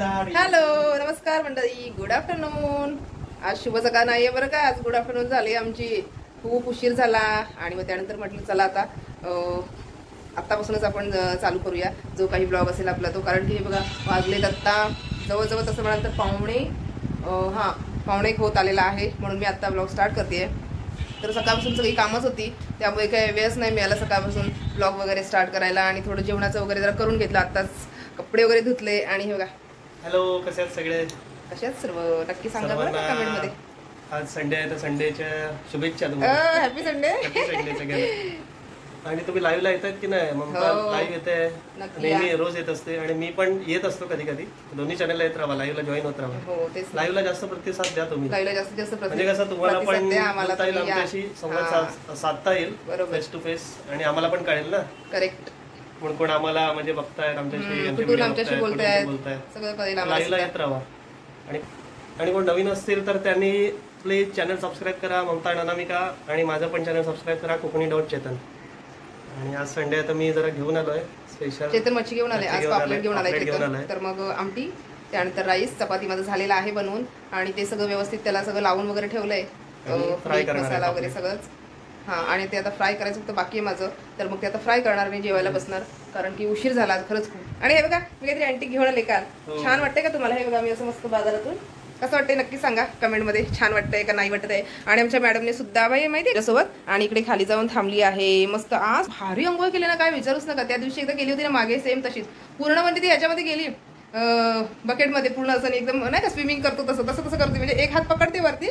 Hello नमस्कार मंडळी, good afternoon. आज शुभ सकाळ नाहीये बरं का, आज गुड आफ्टरनून झाली आमची. खूप उशीर झाला आणि मग त्यानंतर म्हटलं चला आता आत्तापासूनच आपण चालू करूया जो काही ब्लॉग असेल आपला तो. कारण की बघा वाजलेत आत्ता जवळजवळ तसं म्हणाल तर पावणे एक होत आलेला आहे, म्हणून मी आत्ता ब्लॉग स्टार्ट करते. तर सकाळपासून सगळी कामच होती त्यामुळे काही वेळच नाही मिळाला सकाळपासून ब्लॉग वगैरे स्टार्ट करायला. आणि थोडं जेवणाचं वगैरे जरा करून घेतलं, आत्ताच कपडे वगैरे धुतले. आणि हे बघा, हॅलो कसे आहेत सगळे, कसे आहेत सर्व नक्की सांगा बरं कमेंट मध्ये. आज संडे आहे तर संडेच्या शुभेच्छा तुम्हाला. Happy Sunday. हॅपी संडे सगळ्यांना. आणि तुम्ही लाईव्हला येतात की नाही? ममता लाईव्ह येते नेहमी, रोज येत असते आणि मी पण येत असतो कधी कधी. दोन्ही चॅनलला येत राहा, लाईव्हला जॉईन होत राहा. लाईव्हला जास्त प्रतिसाद द्या तुम्ही, म्हणजे कसं तुम्हाला पण आमच्याशी संवाद साधता येईल फेस टू फेस आणि आम्हाला पण कळेल ना. करेक्ट. कोण कोण आम्हाला म्हणजे बघतायत, आमच्याशी बोलतायत, लाईव्हला येत राहा. आणि कोण नवीन असतील तर त्यांनी प्लीज चॅनल सबस्क्राईब करा, ममता अनामिका, आणि माझं पण चॅनल सबस्क्राईब करा, कोकणी.चेतन. आणि आज संडे आहे तर मी जरा घेऊन आलोय स्पेशल चेतन मच्छी घेऊन आले, आज पापलेट घेऊन आलाय. तर मग आमटी, त्यानंतर राईस, चपाती माझं झालेला आहे बनवून आणि ते सगळं व्यवस्थित त्याला सगळं लावून वगैरे ठेवलंय, मसाला वगैरे सगळंच. आणि ते आता फ्राय करायचं फक्त बाकी आहे माझं. तर मग ते आता फ्राय करणार, मी जेवायला बसणार कारण की उशीर झाला खरंच खूप. आणि हे बघा मी काहीतरी अँटिक घेऊन आले काल. छान वाटतंय का तुम्हाला? हे बघा मी असं मस्त बाजारातून, कसं वाटतंय नक्की सांगा कमेंटमध्ये. छान वाटतंय का नाही वाटत आहे? आणि आमच्या मॅडमने सुद्धा बाई माहिती आहे त्यासोबत आणि इकडे खाली जाऊन थांबली आहे मस्त. आज भारी अंघोळ केली ना, काय विचारूच नका. त्या दिवशी एकदा गेली होती ना मागे, सेम तशीच पूर्ण म्हणजे ती ह्याच्यामध्ये गेली बकेटमध्ये पूर्ण, असं एकदम नाही का स्विमिंग करतो तसं करते. म्हणजे एक हात पकडते वरती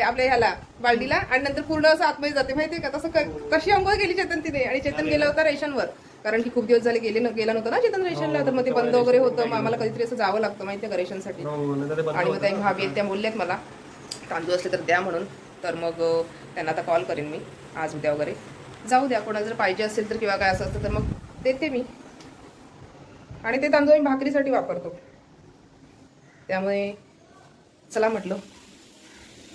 आपल्या ह्याला बाल्डीला आणि नंतर पूर्ण असं आतमध्ये जाते, माहितीये का? तसं कशी अंघोळ केली चेतन तिने. आणि चेतन गेला होता रेशनवर, कारण की खूप दिवस झाले गेला नव्हतं ना चेतन रेशनला. तर मग ते बंद वगैरे होतं, मग आम्हाला कधीतरी असं जावं लागतं माहितीये का रेशनसाठी. आणि मग त्या भाभी आहेत त्या बोलल्यात मला तांदूळ असले तर द्या म्हणून. तर मग त्यांना आता कॉल करेन मी आज उद्या वगैरे. जाऊ द्या, कोणाला जर पाहिजे असेल तर किंवा काय असं असतं तर मग देते मी. आणि ते तांदूळ मी भाकरीसाठी वापरतो, त्यामुळे चला म्हटलं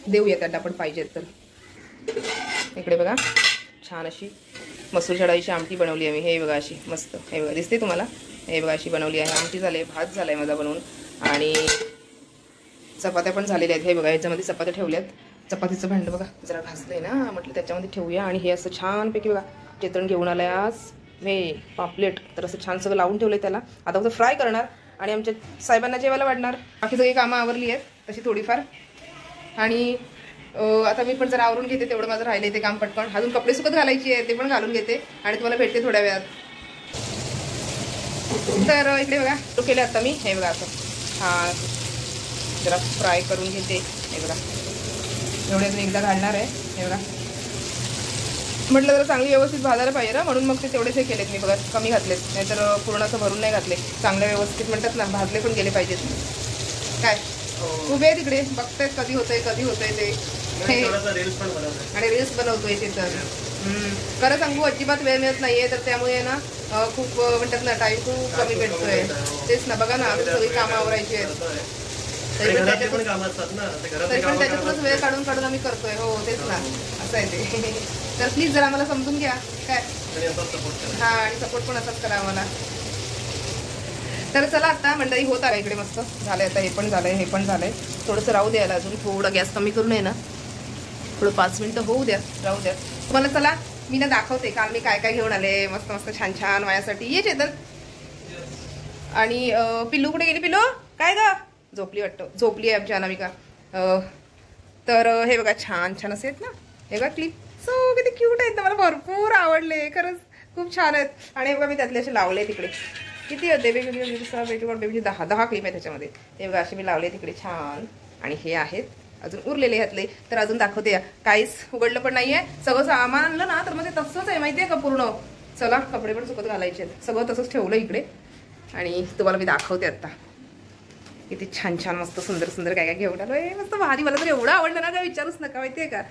देऊया त्यांना आपण पाहिजेत तर. इकडे बघा छान अशी मसूरच्या डाळीची आमटी बनवली आहे मी. हे बघा अशी मस्त, हे बघा दिसते तुम्हाला. हे बघा अशी बनवली आहे आमटी. झाली, भात झालाय माझा बनवून आणि चपात्या पण झालेल्या आहेत. हे बघा याच्यामध्ये चपात्या ठेवल्यात. चपातीचं भांडं बघा जरा घासलंय ना, म्हटलं त्याच्यामध्ये ठेवूया. आणि हे असं छानपैकी बघा चेतन घेऊन आलाय आज हे पापलेट. तर असं छान सगळं लावून ठेवलंय त्याला. आता फक्त फ्राय करणार आणि आमच्या साहेबांना जेवायला वाढणार. बाकी सगळी कामं आवरली आहेत तशी थोडीफार. आणि आता मी पण जरा आवरून घेते, तेवढं माझं राहिलंय ते काम पटकन. अजून कपडे सुकत घालायची आहे, ते पण घालून घेते आणि तुम्हाला भेटते थोड्या वेळात. तर इकडे बघा तो केले आता मी. हे बघा असं जरा फ्राय करून घेते. हे बघा एवढ्यातून एकदा घालणार आहे. हे बघा म्हटलं जरा चांगली व्यवस्थित भाजायला पाहिजे ना, म्हणून मग ते तेवढेच हे केलेत मी. बघा कमी घातलेत, नाहीतर पूर्ण असं भरून नाही घातले. चांगले व्यवस्थित म्हणतात ना, भाजले पण गेले पाहिजेत. काय उभे आहे तिकडे बघतायत कधी होतंय ते. आणि रील्स बनवतोय ते. तर खरं सांगू अजिबात वेळ मिळत नाहीये, तर त्यामुळे ना खूप म्हणतात ना टाइम खूप कमी भेटतोय. तेच ना बघा ना, सगळी कामं आवरायची आहेत तरी पण त्याच्यातूनच वेळ काढून आम्ही करतोय. हो तेच ना, असं आहे ते. तर प्लीज जरा आम्हाला समजून घ्या काय. आणि सपोर्ट पण असाच करा आम्हाला. तर चला आता मंडळी होत आहे इकडे मस्त झालंय. आता हे पण झालंय, थोडंसं राहू द्यायला अजून. थोडं गॅस कमी करून आहे ना, थोडं 5 मिनिटं होऊ द्या, राहू द्या. तुम्हाला चला मी ना दाखवते काल मी काय घेऊन आले मस्त छान माझ्यासाठी. ये चेतन. आणि पिल्लू कुठे गेली? पिल्लू काय ग? झोपली वाटतं, झोपली आहे आमची अनामिका. तर हे बघा छान असे आहेत ना, हे बघा क्लिप सो किती क्यूट आहेत. मला भरपूर आवडले खरंच, खूप छान आहेत. आणि बघा मी त्यातले असे लावले तिकडे. किती होते वेगवेगळे 10 क्लिप आहे त्याच्यामध्ये. हे बघा असे मी लावले तिकडे छान. आणि हे आहेत अजून उरलेले ह्यातले, तर अजून दाखवते. काहीच उघडलं पण नाहीये, सगळं सामान आणलं ना तर मग ते तसंच आहे माहितीये का पूर्ण. चला कपडे पण सुकत घालायचे, सगळं तसंच ठेवलं इकडे. आणि तुम्हाला मी दाखवते आता किती छान मस्त सुंदर काय घेऊन आलोय. मस्त भारी. मला तर एवढं आवडलं ना, काय विचारूच नका. माहितीये का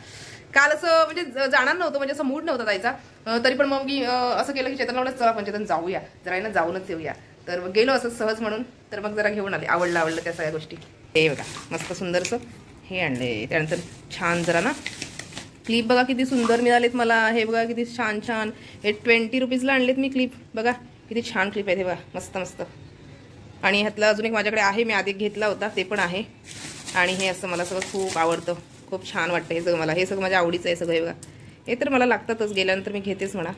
काल असं म्हणजे जाणार नव्हतं, म्हणजे असं मूड नव्हता जायचा, तरी पण मग मी असं केलं की चेतनला म्हणलं चला पण चेतन जाऊया जरा ना, जाऊनच येऊया. तर मग गेलो असं सहज म्हणून, तर मग जरा घेऊन आले. आवडलं त्या सगळ्या गोष्टी. हे बघा मस्त सुंदरसं हे आणले. त्यानंतर छान जरा ना क्लिप बघा किती सुंदर मिळालेत मला. हे बघा किती छान. हे 20 रुपीजला आणलेत मी क्लिप. बघा किती छान क्लिप आहेत. हे बघा मस्त आणि ह्यातलं अजून एक माझ्याकडे आहे, मी आधी घेतला होता, ते पण आहे. आणि हे असं मला सगळं खूप आवडतं, खूप छान वाटतं हे सगळं मला. हे सगळं माझ्या आवडीचं आहे सगळं. हे बघा, हे तर मला लागतातच, गेल्यानंतर मी घेतेच म्हणा.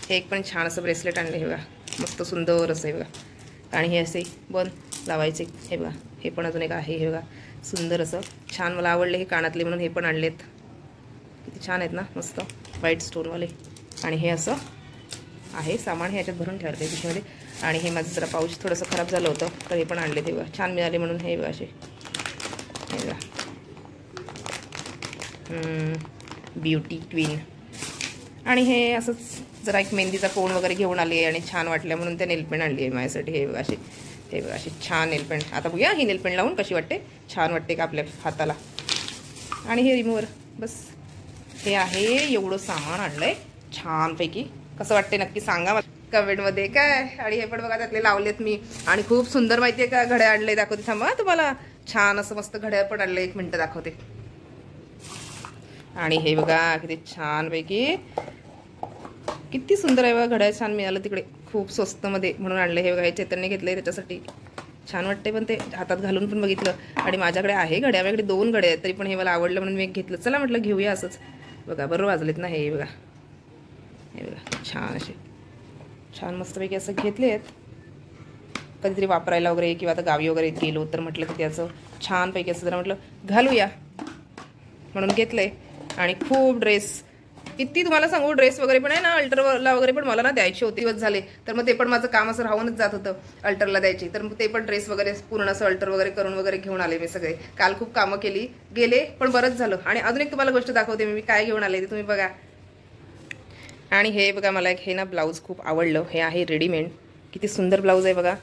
हे एक पण छान असं ब्रेसलेट आणलं, हे बघा मस्त सुंदर असं, हे बघा. आणि हे असे बन लावायचे, हे बघा. हे पण अजून एक आहे, हे बघा सुंदर असं छान, मला आवडले हे कानातले म्हणून हे पण आणलेत. किती छान आहेत ना, मस्त व्हाईट स्टोनवाले. आणि हे असं आहे सामान, हे याच्यात भरून ठेवलं पिशवीमध्ये. आणि हे माझं जरा पाऊच थोडंसं खराब झालं होतं, तर हे पण आणले, ते बघा छान मिळाले म्हणून. हे बघा असे, हे बघा ब्युटी क्वीन. आणि हे असंच जरा एक मेहंदीचा कोण वगैरे घेऊन आली आहे आणि छान वाटल्या म्हणून त्या नेलपेंट आणली आहे माझ्यासाठी. हे बघा असे, हे बघा अशी छान नेलपेंट. आता बघूया ही नेलपेंट लावून कशी वाटते, छान वाटते का आपल्या हाताला. आणि हे रिमूव्हर, बस हे आहे. एवढं सामान आणलंय छानपैकी. कसं वाटते नक्की सांगा मला कमेंटमध्ये काय. आणि हे पण बघा त्यातले लावलेत मी, आणि खूप सुंदर माहिती आहे का घड्याळ आणले, दाखवते थांबा तुम्हाला. छान असं मस्त घड्याळ पण आणलं, 1 मिनिट दाखवते. आणि हे बघा किती छानपैकी, किती सुंदर आहे बघा घड्याळ. छान मिळालं तिकडे खूप स्वस्तमध्ये म्हणून आणलं. हे बघा हे चेतनने घेतलंय त्याच्यासाठी, छान वाटते. पण ते हातात घालून पण बघितलं. आणि माझ्याकडे आहे घड्याळ, माझ्याकडे 2 घड्याळ आहेत, तरी पण हे मला आवडलं म्हणून मी एक घेतलं. चला म्हटलं घेऊया असंच. बघा बरोबर वाजलेत ना, हे बघा, हे बघा छान असे, छान मस्तपैकी असं घेतले आहेत. कधीतरी वापरायला वगैरे किंवा आता गावी वगैरे गेलो तर म्हटलं की त्याचं छानपैकी असं जरा म्हटलं घालूया म्हणून घेतलंय. आणि खूप ड्रेस, किती तुम्हाला सांगू, ड्रेस वगैरे पण आहे ना अल्टरला वगैरे पण मला ना द्यायचे होते, दिवस झाले. तर मग ते पण माझं काम असं राहूनच जात होतं अल्टरला द्यायची. तर मग ते पण ड्रेस वगैरे पूर्ण असं अल्टर वगैरे करून वगैरे घेऊन आले मी सगळे. काल खूप कामं केली, गेले पण बरंच झालं. आणि अजून एक तुम्हाला गोष्ट दाखवते मी काय घेऊन आले ते तुम्ही बघा. आणि हे बघा मला एक हे ना ब्लाऊज खूप आवडलं. हे आहे रेडीमेड, किती सुंदर ब्लाऊज आहे बघा,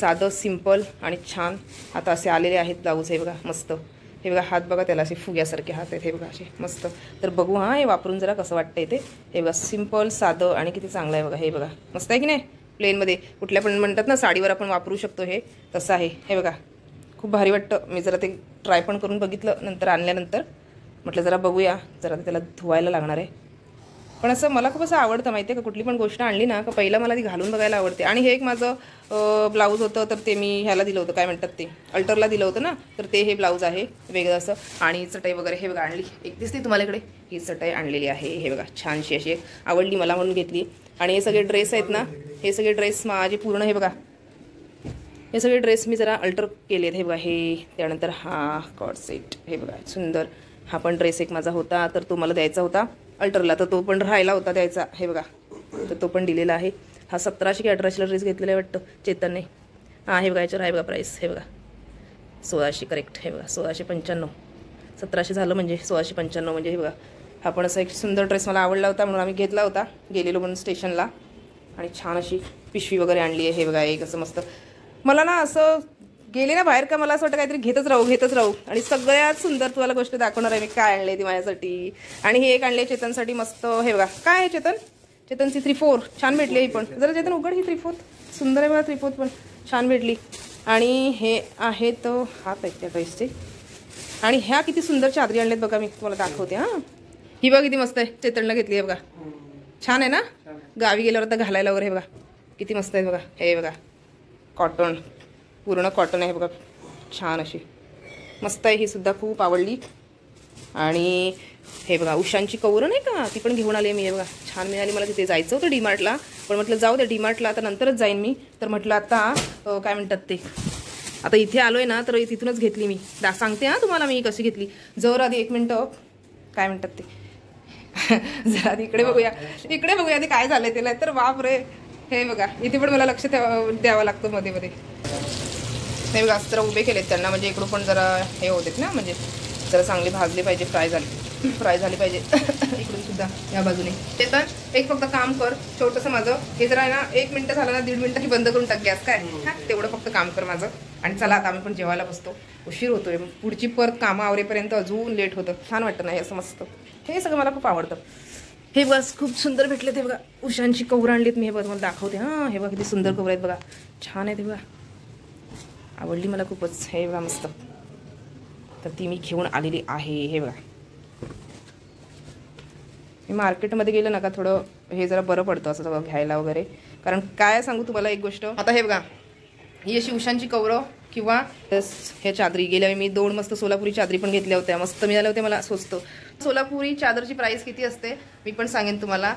साधं सिंपल आणि छान. आता असे आलेले आहेत ब्लाऊज, हे बघा मस्त. हे बघा हात बघा, त्याला असे फुग्यासारखे हात आहेत, हे बघा असे मस्त. तर बघू हां हे वापरून जरा कसं वाटतंय ते. हे बघा सिंपल साधं आणि किती चांगलं आहे बघा. हे बघा मस्त आहे की नाही, प्लेनमध्ये कुठल्या पण म्हणतात ना साडीवर आपण वापरू शकतो, हे तसं आहे. हे बघा खूप भारी वाटतं. मी जरा ते ट्राय पण करून बघितलं नंतर, आणल्यानंतर म्हटलं जरा बघूया, जरा त्याला धुवायला लागणार आहे. पण असं मला खूप असं आवडतं माहिती आहे का, कुठली पण गोष्ट आणली ना का पहिलं मला ती घालून बघायला आवडते. आणि हे एक माझं ब्लाऊज होतं, तर ते मी ह्याला दिलं होतं, काय म्हणतात ते अल्टरला दिलं होतं ना, तर ते हे ब्लाऊज आहे वेगळं असं. आणि चटई वगैरे हे बघा आणली, एक दिसते तुम्हाला इकडे, ही चटई आणलेली आहे. हे बघा छानशी अशी आवडली मला म्हणून घेतली. आणि हे सगळे ड्रेस आहेत ना, हे सगळे ड्रेस माझे पूर्ण, हे बघा हे सगळे ड्रेस मी जरा अल्टर केले आहेत. हे बघा हे, त्यानंतर हा कॉर्ड सेट, हे बघा सुंदर. हा पण ड्रेस एक माझा होता, तर तो मला द्यायचा होता अल्टरला, तर तो पण राहिला होता द्यायचा. हे बघा, तर तो पण दिलेला आहे. हा 1700 की 1800ला ड्रेस घेतलेला आहे वाटतं चेतनने. हां हे बघा याच्यावर आहे बघा प्राईस, हे बघा 1600 करेक्ट. हे बघा 1695, 1700 झालं म्हणजे 1695 म्हणजे. हे बघा हा पण असा एक सुंदर ड्रेस मला आवडला होता म्हणून आम्ही घेतला होता, गेलेलो म्हणून स्टेशनला. आणि छान अशी पिशवी वगैरे आणली आहे. हे बघा एक असं मस्त, मला ना असं गेले ना बाहेर का मला असं वाटतं काहीतरी घेतच राहू. आणि सगळ्यात सुंदर तुम्हाला गोष्ट दाखवणार आहे मी काय आणले ती माझ्यासाठी. आणि हे एक आणले चेतनसाठी मस्त. हे बघा काय आहे चेतनची 3/4 छान भेटली. ही पण जरा चेतन उघड, ही 3/4 सुंदर आहे बघा, 3/4 पण छान भेटली. आणि हे आहेत हात आहेत त्या ड्रेसचे. आणि ह्या किती सुंदर चादरी आणल्यात बघा, मी तुम्हाला दाखवते. हां ही बघा किती मस्त आहे, चेतनला घेतली आहे बघा, छान आहे ना, गावी गेल्यावर आता घालायला वगैरे. हे बघा किती मस्त आहे बघा. हे बघा कॉटन, पूर्ण कॉटन आहे बघा, छान अशी मस्त आहे. ही सुद्धा खूप आवडली. आणि हे बघा उशांची कवरं नाही का, ती पण घेऊन आली मी. हे बघा छान मिळाली मला. तिथे जायचं होतं डीमार्टला, पण म्हटलं जाऊ द्या डीमार्टला आता नंतरच जाईन मी. तर म्हटलं आता काय म्हणतात ते, आता इथे आलोय ना तर तिथूनच घेतली मी. सांगते हां तुम्हाला मी कशी घेतली. जर आधी 1 मिनटं, काय म्हणतात ते जरा आधी इकडे बघूया ते काय झालंय त्याला. तर बाप रे, हे बघा इथे पण मला लक्ष द्यावं लागतं मध्ये मध्ये. नाही बघा जरा उभे केलेत त्यांना, म्हणजे इकडून पण जरा हे होतेत ना, म्हणजे जरा चांगले भाजले पाहिजे, फ्राय झाली पाहिजे इकडून सुद्धा या बाजूने. चेतन एक फक्त काम कर छोटंसं माझं, हे जरा आहे ना 1 मिनटं झालं ना, 1.5 मिनटं की बंद करून टाक गॅस, काय हां तेवढं फक्त काम कर माझं. आणि चला आता आम्ही पण जेवायला बसतो, उशीर होतोय. पुढची परत कामं आवरेपर्यंत अजून लेट होतं. छान वाटतं नाही असं मस्त. हे सगळं मला खूप आवडतं. हे बस खूप सुंदर भेटले ते बघा, उशांची कवर आणलीत मी. हे बघा मला दाखवते. हां हे बघा किती सुंदर कवर आहेत बघा, छान आहे ते बघा, आवडली मला खूपच. हे बघा मस्त, तर ती मी घेऊन आलेली आहे. हे बघा मी मार्केटमध्ये गेलं ना का थोडं हे जरा बरं पडतं असं सगळं घ्यायला वगैरे. कारण काय सांगू तुम्हाला एक गोष्ट, आता हे बघा ही अशी उशांची कवरं किंवा ह्या चादरी. गेल्या मी 2 मस्त सोलापुरी चादरी पण घेतल्या होत्या, मस्त मिळाल्या होत्या मला स्वस्त. सोलापुरी चादरची प्राइस किती असते मी पण सांगेन तुम्हाला.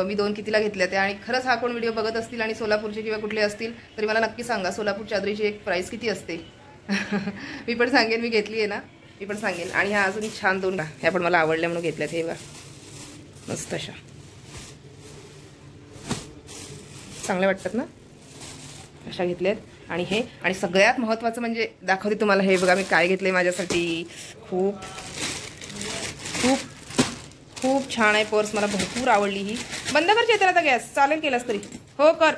मी 2 कितीला घेतल्या त्या. आणि खरंच हा कोण व्हिडिओ बघत असतील आणि सोलापूरचे किंवा कुठले असतील तरी मला नक्की सांगा सोलापूर चादरीची एक प्राइस किती असते. मी पण सांगेन, मी घेतली आहे ना, मी पण सांगेन. आणि ह्या अजून छान 2 ह्या पण मला आवडल्या म्हणून घेतल्यात. हे बघा मस्त अशा चांगल्या वाटतात ना, अशा घेतल्यात. आणि हे आणि सगळ्यात महत्त्वाचं म्हणजे दाखवते तुम्हाला. हे बघा मी काय घेतले माझ्यासाठी. खूप खूप खूप छान आहे पर्स, मला भरपूर आवडली ही. बंद कर चेतन आता गॅस, चालेल केलास तरी. हो कर.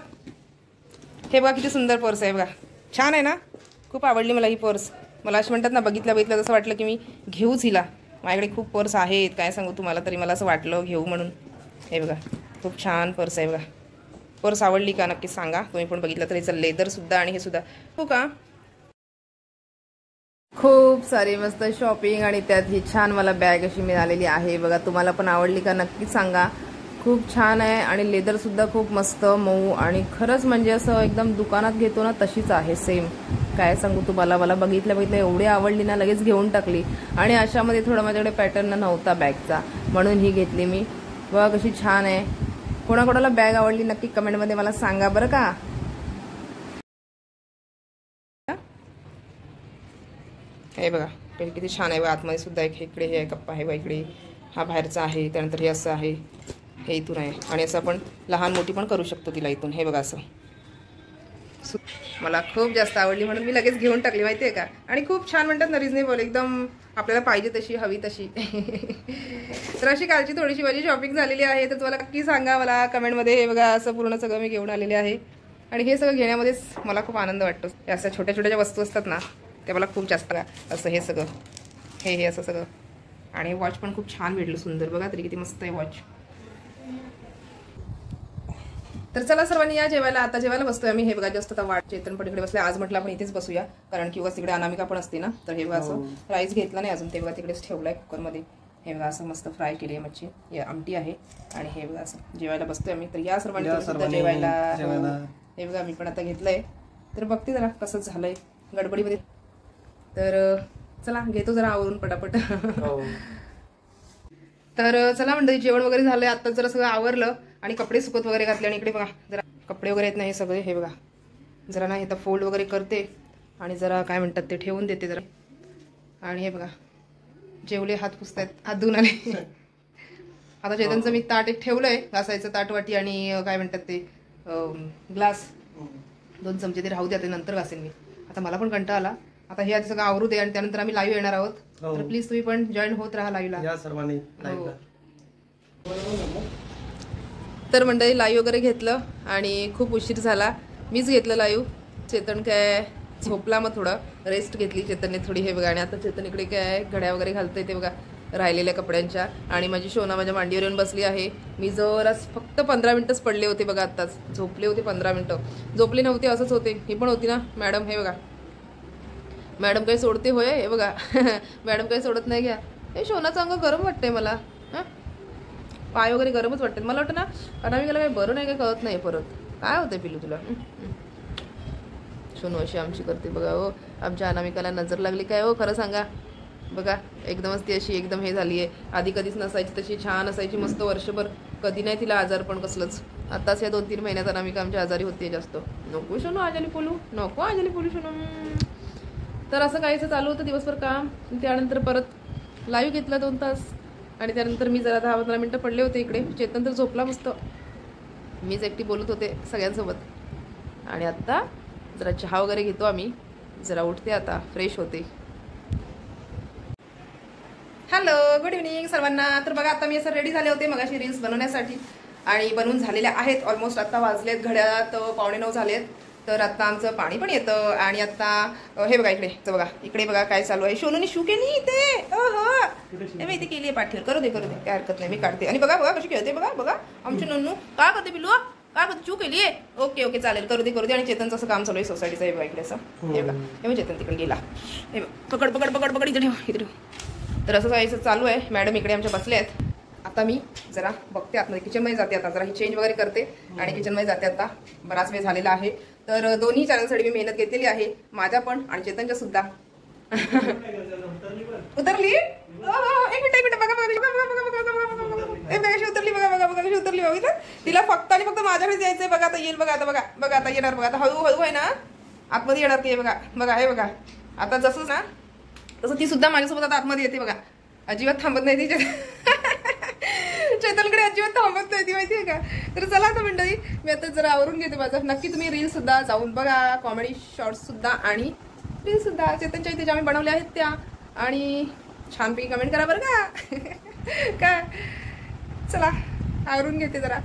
हे बघा किती सुंदर पर्स आहे बघा, छान आहे ना, खूप आवडली मला ही पर्स. मला असं म्हणतात ना, बघितलं जसं वाटलं की मी घेऊच हिला. माझ्याकडे खूप पर्स आहेत, काय सांगू तुम्हाला, तरी मला असं वाटलं घेऊ म्हणून. हे बघा खूप छान पर्स आहे बघा. पर्स आवडली का नक्की सांगा, तुम्ही पण बघितलं तरी चालेल. लेदर सुद्धा आणि हे सुद्धा. हो का, खूप सारी मस्त शॉपिंग आणि त्यात ही छान मला बॅग अशी मिळालेली आहे बघा. तुम्हाला पण आवडली का नक्की सांगा. खूप छान आहे आणि लेदर सुद्धा खूप मस्त मऊ आणि खरंच म्हणजे असं एकदम दुकानात घेतो ना तशीच आहे सेम. काय सांगू तुम्हाला, मला बघितल्या एवढी आवडली ना, लगेच घेऊन टाकली. आणि अशामध्ये थोडं माझ्याकडे पॅटर्न नव्हता बॅगचा म्हणून ही घेतली मी. बघा कशी छान आहे. कोणाकोणाला बॅग आवडली नक्की कमेंटमध्ये मला सांगा बरं का. हे बघा किती छान आहे. आतमध्ये सुद्धा एक इकडे हे कप्पा आहे बघा, इकडे हा बाहेरचा आहे. त्यानंतर हे असं आहे, हे इथून आहे. आणि असं आपण लहान मोठी पण करू शकतो तिला इथून. हे बघा असं मला खूप जास्त आवडली म्हणून मी लगेच घेऊन टाकली माहिती आहे का. आणि खूप छान म्हणतात ना, रिजनेबल एकदम, आपल्याला पाहिजे तशी, हवी तशी. तर अशी कालची थोडीशी माझी शॉपिंग झालेली आहे, तर तुम्हाला नक्की सांगा मला कमेंटमध्ये. हे बघा असं पूर्ण सगळं मी घेऊन आलेले आहे. आणि हे सगळं घेण्यामध्येच मला खूप आनंद वाटतो. अशा छोट्या छोट्या ज्या वस्तू असतात ना त्या मला खूप जास्त. असं हे सगळं हे असं सगळं. आणि हे वॉच पण खूप छान भेटलं, सुंदर बघा तरी किती मस्त आहे वॉच. तर चला सर्वांनी या जेवायला. आता जेवायला बसतोय आम्ही. हे बघा जस्ट आता वाट चेतन पण इकडे बसले. आज म्हटलं आपण इथेच बसूया कारण की तिकडे अनामिका पण असते ना. तर हे बघा असं राईस घेतला नाही अजून, ते बघा तिकडेच ठेवलाय कुकरमध्ये. हे बघा असं मस्त फ्राय केली आहे मच्छी, आमटी आहे. आणि हे बघा असं जेवायला बसतोय आम्ही. तर या सर्वांनी जेवायला. हे बघा मी पण आता घेतलंय, तर बघते जरा कसं झालंय गडबडीमध्ये. तर चला घेतो जरा आवरून पटापट. तर चला मंडळी जेवण वगैरे झालंय. आता जरा सगळं आवरलं आणि कपडे सुकत वगैरे घातले. आणि इकडे बघा जरा कपडे वगैरे येत नाही सगळे. हे बघा जरा नाही तर फोल्ड वगैरे करते आणि जरा काय म्हणतात ते ठेवून देते जरा. आणि हे बघा जेवले, हात पुसतायत, हात धुवून आले. आता चेतनचं मी ताट एक ठेवलंय घासायचं, ताटवाटी आणि काय म्हणतात ते ग्लास 2 चमचे, ते राहू द्या, ते नंतर घासेन मी. आता मला पण कंटाळा आला. आता हे आधी सगळं आवरू दे आणि त्यानंतर आम्ही लाईव्ह येणार आहोत. तर प्लीज तुम्ही पण जॉईन होत राहा लाईव्हला सर्वांनी. तर मंडळी लाईव्ह वगैरे घेतलं आणि खूप उशीर झाला. मीच घेतलं लाईव्ह. चेतन काय झोपला, मग थोडं रेस्ट घेतली चेतनने थोडी. हे बघा आणि आता चेतन इकडे काय घड्या वगैरे घालतंय ते बघा राहिलेल्या कपड्यांच्या. आणि माझी शोना माझ्या मांडीवर येऊन बसली आहे. मी जरा फक्त 15 मिनिटच पडले होते बघा, आत्ताच झोपले होते 15 मिनिटं. झोपले नव्हते असंच होते. ही पण होती ना मॅडम. हे बघा मॅडम काही सोडते होय. हे बघा मॅडम काही सोडत नाही. घ्या हे शोनाचं अंग गरम वाटतंय मला. पाय वगैरे गरमच वाटतात मला. वाटतं ना अनामिकाला काही बरं नाही, काही कळत नाही. परत काय होतंय पिलू तुला. शोनू अशी आमची करते बघा. हो आमच्या अनामिकाला नजर लागली काय हो, खरं सांगा. बघा एकदमच ती अशी एकदम हे झाली आहे. आधी कधीच नसायची तशी, छान असायची मस्त वर्षभर, कधी नाही तिला आजार पण कसलंच. आताच या 2-3 महिन्यात अनामिका आमच्या आजारी होते जास्त. नको शोनू आजारी पोलू, नको आजारी पोलू शोनू. तर असं काहीच चालू होतं दिवसभर काम. त्यानंतर परत लाईव्ह घेतला 2 तास आणि त्यानंतर मी जरा 10-15 मिनिटं पडले होते इकडे. चेतन तर झोपला मस्त, मीच एकटी बोलत होते सगळ्यांसोबत. आणि आत्ता जरा चहा वगैरे घेतो आम्ही, जरा उठते आता, फ्रेश होते. हॅलो गुड इव्हनिंग सर्वांना. तर बघा आता मी असं रेडी झाले होते मगाशी रील्स बनवण्यासाठी आणि बनवून झालेल्या आहेत ऑलमोस्ट. आता वाजलेत घड्याळात 8:45 झालेत. तर आता आमचं पाणी पण येतं. आणि आता हे बघा इकडे, तर बघा इकडे बघा काय चालू आहे. शोनूनी शू केली इथे. हे इथे केली आहे पाठीवर. करू दे काय हरकत नाही, मी काढते. आणि बघा कशी खेळते बघा. बघा आमची नन्नू काय करते पिलू, काय करते, चू केली आहे. ओके चालेल, करू दे. आणि चेतनचं असं काम चालू आहे सोसायटीचं. हे बघा इकडे असं. हे बघा हे चेतन तिकडे गेला. हे बघ पकड इथे ठेव. तर असं जायचं चालू आहे. मॅडम इकडे आमच्या बसले आहेत. आता मी जरा बघते आतमध्ये, किचनमध्ये जाते. आता जरा ही चेंज वगैरे करते आणि किचनमध्ये जाते. आता बराच वेळ झालेला आहे. तर दोन्ही चॅनलसाठी मी मेहनत घेतलेली आहे, माझ्या पण आणि चेतनच्या सुद्धा. उतरली? एक मिनिट बघा कशी उतरली, बघा कशी उतरली. बघितलं, तिला फक्त आणि फक्त माझ्याकडे यायचंय. बघा आता येईल, बघा आता येणार. बघा आता हळूहळू आहे ना आतमध्ये येणार ती. बघा हे बघा आता जसं ना तसं ती सुद्धा माझ्यासोबत आता आतमध्ये येते. बघा अजिबात थांबत नाही ती. चैतनकडे अजिबात थांबत नाही ती, माहितीये का. तर चला आता मंडळी, मी आता जरा आवरून घेते माझं. नक्की तुम्ही रील सुद्धा जाऊन बघा, कॉमेडी शॉर्ट्स सुद्धा आणि रील सुद्धा चेतनच्या इथे ज्या मी बनवल्या आहेत त्या, आणि छानपैकी कमेंट करा बरं का. काय चला आवरून घेते जरा.